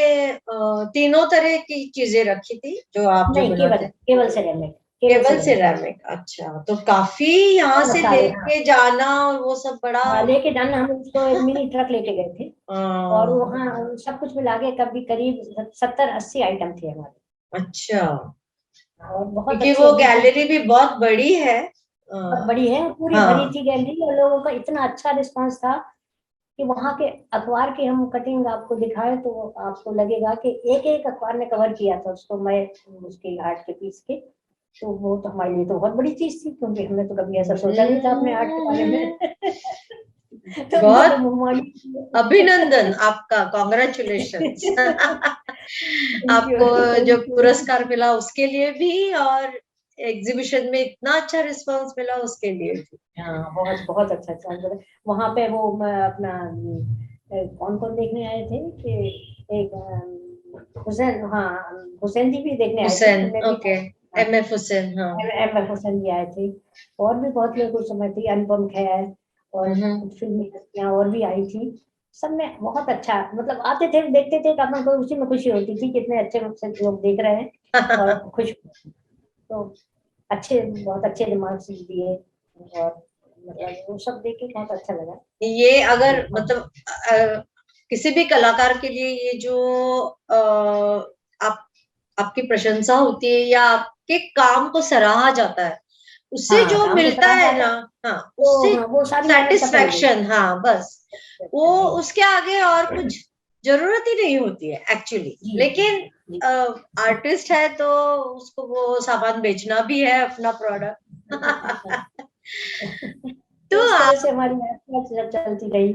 तीनों तरह की चीजें रखी थी जो आप जो बनाते? केवल सिरेमिक। केवल सिरेमिक। अच्छा, तो काफी यहाँ से लेके जाना और वो सब बड़ा लेके जाना, हम उसको एक मिनी ट्रक लेके गए थे। और वहाँ सब कुछ मिला के करीब 70-80 आइटम थे हमारे। अच्छा। और बहुत क्योंकि वो गैलरी भी बहुत बड़ी है। बहुत बड़ी है, पूरी भरी थी गैलरी, और लोगों का इतना अच्छा रिस्पांस था कि वहाँ के अखबार की हम कटिंग आपको दिखाए तो आपको लगेगा कि एक एक अखबार ने कवर किया था उसको, मैं उसके आर्ट के पीस के। तो वो तो हमारे लिए तो बहुत बड़ी चीज थी, क्योंकि हमने तो कभी ऐसा सोचा नहीं था अपने आर्ट के बारे में। तो बहुत अभिनंदन आपका, कॉन्ग्रेचुलेशंस। आपको जो पुरस्कार मिला उसके लिए भी, और एग्जीबिशन में इतना अच्छा रिस्पांस मिला उसके लिए भी। हाँ, बहुत बहुत अच्छा अच्छा। वहाँ पे वो अपना कौन कौन देखने आए थे कि एक हुसैन, हाँ, हुसैन जी भी देखने आए थे। हुसैन, ओके, MF हुसैन, हाँ, MF हुसैन जी आए थे। और भी बहुत लोग उस समय थे, अनुपम खेर और फिल्मी हस्तियां और भी आई थी। सब में बहुत अच्छा, मतलब आते थे, देखते थे, अपना को उसी में खुशी होती थी, कितने अच्छे लोग देख रहे हैं और खुश। तो अच्छे, बहुत अच्छे रिमार्क्स दिए। और मतलब वो सब देख के बहुत अच्छा लगा। ये अगर मतलब किसी भी कलाकार के लिए ये जो आप आपकी प्रशंसा होती है या आपके काम को सराहा जाता है, उससे हाँ, जो काम को मिलता सराहा है जाता ना, है हाँ, तो उससे हाँ, वो सारी मेहनत सफल गई। सेटिस्फेक्शन, हाँ बस, वो जी उसके आगे और कुछ जरूरत ही नहीं होती है एक्चुअली। जी लेकिन जी। आर्टिस्ट है तो उसको वो सामान बेचना भी है, अपना प्रोडक्ट। तो तो इस तरह आप से हमारी यात्रा चलती रही।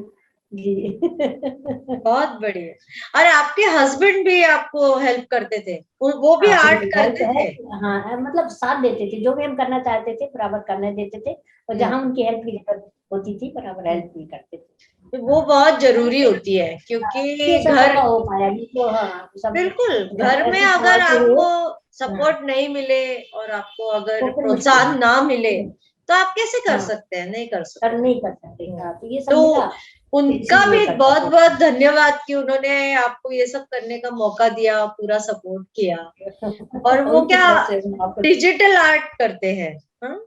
जी। बहुत बढ़िया। और आपके हस्बैंड भी आपको हेल्प करते थे, वो भी हाँ, आर्ट हेल्प करते है। थे? हाँ, मतलब साथ देते थे, जो भी हम करना चाहते थे बराबर करने देते थे, और हम्म, जहाँ उनकी हेल्प की जरूरत होती थी बराबर हम्म। हेल्प भी करते थे। तो वो हाँ, बहुत जरूरी इसलिए होती है, क्योंकि ये सब घर, जगह हो पाया नहीं तो हाँ सब बिल्कुल घर घर में ऐसे अगर संभालते हुए। आपको हाँ, सपोर्ट नहीं मिले और आपको तो अगर फिर मुश्किल है। प्रोत्साहन ना मिले, तो आप कैसे कर हाँ, सकते हैं? नहीं कर कर सकते। नहीं कर सकते। हम्म। हाँ, तो ये सब तो मिला तो उनका इसीलिए भी कर बहुत पाते बहुत धन्यवाद कि उन्होंने आपको ये सब करने का मौका दिया, पूरा सपोर्ट किया। थे। और वो उनकी क्या तरफ से आपको। डिजिटल आर्ट करते हैं? हाँ,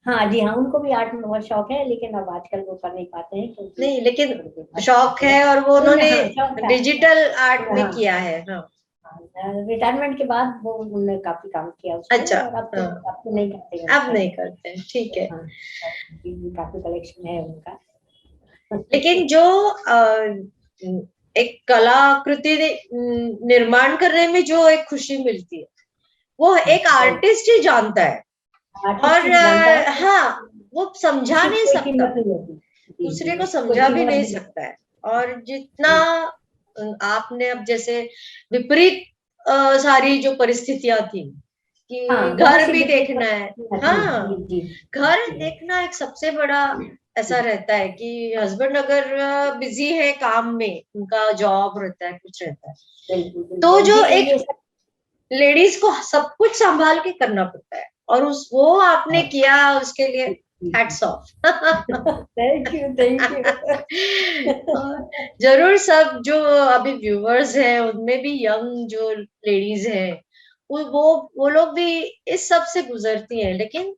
हाँ जी, हाँ, उनको भी आर्ट में बहुत शौक है, लेकिन अब आजकल वो कर नहीं पाते हैं क्योंकि नहीं लेकिन थोड़ी बीमारी शौक की वजह है, और वो से। उनमें उन्होंने हाँ शौक था। डिजिटल आर्ट में हाँ, किया है। हाँ, रिटायरमेंट के बाद वो उन्होंने काफी काम किया उस पे, अच्छा, और हाँ, अब तो नहीं करते हैं अब उतना। नहीं करते हैं, ठीक है। हाँ, काफी कलेक्शन है उनका। लेकिन जो एक कलाकृति निर्माण करने में जो एक खुशी मिलती है, वो एक वही आर्टिस्ट ही जानता है। आर्टिस्ट और ही जानता है। हाँ, वो समझा उसकी नहीं कोई सकता, कीमत नहीं होती। जी दूसरे जी, को उसकी कोई समझा भी कीमत नहीं नहीं सकता है। और जितना होती। आपने अब जैसे विपरीत सारी जो परिस्थितियां थी कि हाँ, बहुत घर सी भी विपरीत देखना है, परिस्थितियां थी। जी हाँ, जी घर जी देखना एक सबसे बड़ा ऐसा रहता है कि हस्बैंड अगर बिजी है काम में, उनका जॉब रहता है, कुछ रहता है, बिल्कुल तो बिल्कुल। जो एक ये सब। लेडीज को सब कुछ संभाल के करना पड़ता है, और उस वो आपने हाँ, किया, उसके लिए hats off. Thank you thank you. जरूर सब जो अभी व्यूअर्स हैं उनमें भी यंग जो लेडीज हैं, वो लोग भी इस सब से गुजरती हैं, लेकिन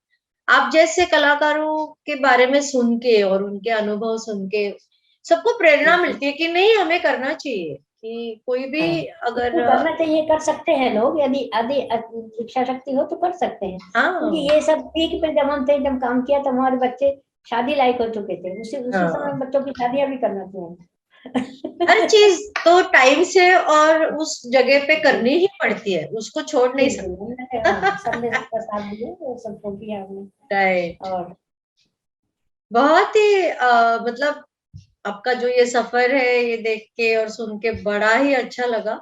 आप जैसे कलाकारों के बारे में सुन के और उनके अनुभव सुन के सबको प्रेरणा मिलती है कि नहीं, हमें करना चाहिए, कि कोई भी हाँ, अगर इसको करना चाहिए, कर सकते हैं लोग, यदि यदि इच्छा शक्ति हो तो कर सकते हैं, क्योंकि हाँ, ये सब पीक पे जब हम थे, जब काम किया तब हमारे बच्चे शादी लायक हो चुके थे, उसी उसी समय हाँ, बच्चों की शादियां भी करना हर चाहिए। चीज तो टाइम से और उस जगह पे करनी ही पड़ती है, उसको छोड़ नहीं बिल्कुल, हमने हाँ सकते। सबने सबका साथ दिया, वो सबको किया हमने। राइट। और बहुत ही मतलब आपका जो ये सफर है, ये देख के और सुन के बड़ा ही अच्छा लगा,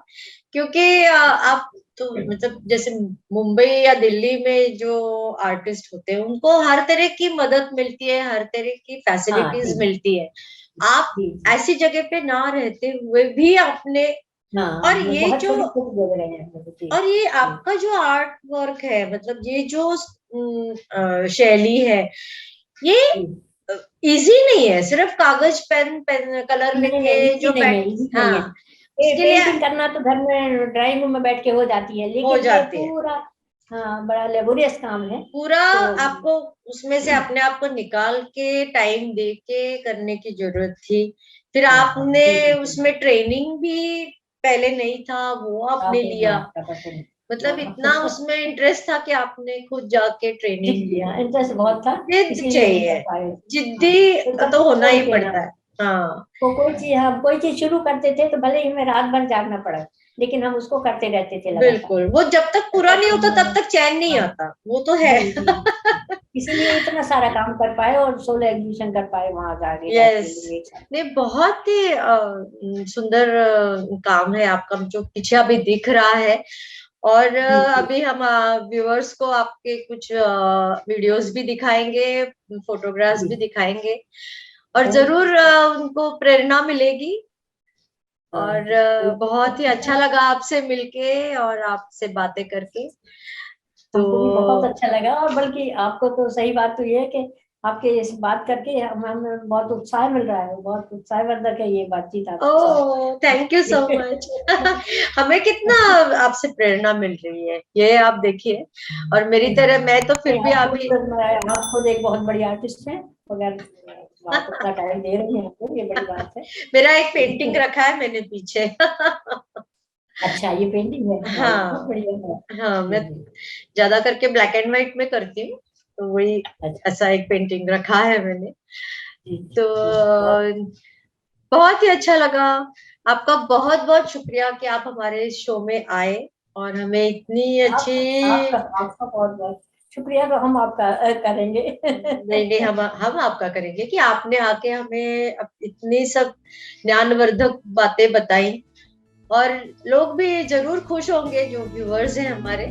क्योंकि आप तो मतलब जैसे मुंबई या दिल्ली में जो आर्टिस्ट होते हैं उनको हर तरह की मदद मिलती है, हर तरह की हाँ जी फैसिलिटीज मिलती है। आप जी जी। ऐसी जगह पे ना रहते हुए भी आपने, हाँ, और वो ये बहुत जो, छोटी छोटी जगह रहे हैं जी और ये जी आपका जो आर्ट वर्क है, मतलब ये जो शैली है, ये जी। इजी नहीं है, सिर्फ कागज पेन पेन कलर नहीं लेके नहीं, जो इजी नहीं है, पेंट, इजी नहीं है। हाँ, उसके लिए पेंटिंग करना तो घर में ड्राइंग रूम में बैठ के हो जाती है, हो लेकिन ये जाती है, पूरा हाँ बड़ा लेबोरियस काम है। पूरा तो आपको उसमें से अपने आप को निकाल के टाइम दे के करने की जरूरत थी। फिर हाँ हाँ आपने जी जी। उसमें ट्रेनिंग भी पहले नहीं था, वो आपने आपने लिया, हाँ पता मतलब नहीं इतना हाँ। उसमें इंटरेस्ट था कि आपने खुद जाके जी ट्रेनिंग जी, लिया। हाँ इंटरेस्ट बहुत था, जिद इसीलिए हम कर चाहिए, पाए। हाँ, जिद्दी तो तो करते होना वही ही थे पड़ता हम। है। हाँ, तो कोई चीज शुरू करते थे तो भले ही हमें रात भर जागना पड़ा, लेकिन हम उसको करते रहते थे लगातार। बिल्कुल, वो जब तक जब पूरा तक नहीं होता तब हम तक चैन नहीं हाँ आता, वो तो है। जी जी, इसीलिए इतना सारा काम कर पाए और 16 एग्जीबिशन कर पाए वहां जाके यस, दार्जिलिंग में एक साथ। नहीं बहुत ही सुंदर काम है आपका जो पीछे अभी दिख रहा है। और जी जी अभी हम व्यूअर्स को आपके कुछ वीडियोस भी दिखाएंगे, फोटोग्राफ्स जी। भी दिखाएंगे, और थैंक यू। जरूर उनको प्रेरणा मिलेगी। और बहुत ही अच्छा लगा आपसे मिलके और आपसे बातें करके। तो हमको भी बहुत अच्छा लगा, और बल्कि आपको तो सही बात तो ये है कि आपके इस बात करके हमें बहुत उत्साह मिल रहा है, बहुत उत्साहवर्धक है ये बातचीत आपके साथ। ओह, थैंक यू सो मच। हमें कितना आपसे प्रेरणा मिल रही है, ये आप देखिए। और मेरी तरह मैं तो फिर नहीं, भी अभी, आप खुद एक बहुत बड़ी आर्टिस्ट हैं, मगर आप उतना टाइम दे रही हैं हमको, ये बड़ी बात है। मेरा एक पेंटिंग रखा है मैंने पीछे। अच्छा, ये पेंटिंग है तुम्हारी, बहुत हाँ बढ़िया है। हाँ, मैं ज्यादा करके ब्लैक एंड व्हाइट में करती हूँ, तो वही अच्छा, ऐसा एक पेंटिंग रखा है मैंने। जी तो जी, बहुत बहुत ही अच्छा लगा। आपका बहुत बहुत शुक्रिया कि आप हमारे शो में आए और हमें इतनी अच्छी। आपका आपका बहुत बहुत शुक्रिया, तो हम आपका करेंगे। नहीं नहीं, हम आपका करेंगे कि आपने आके हमें इतनी सब ज्ञानवर्धक बातें बताई, और लोग भी जरूर खुश होंगे जो व्यूअर्स हैं हमारे।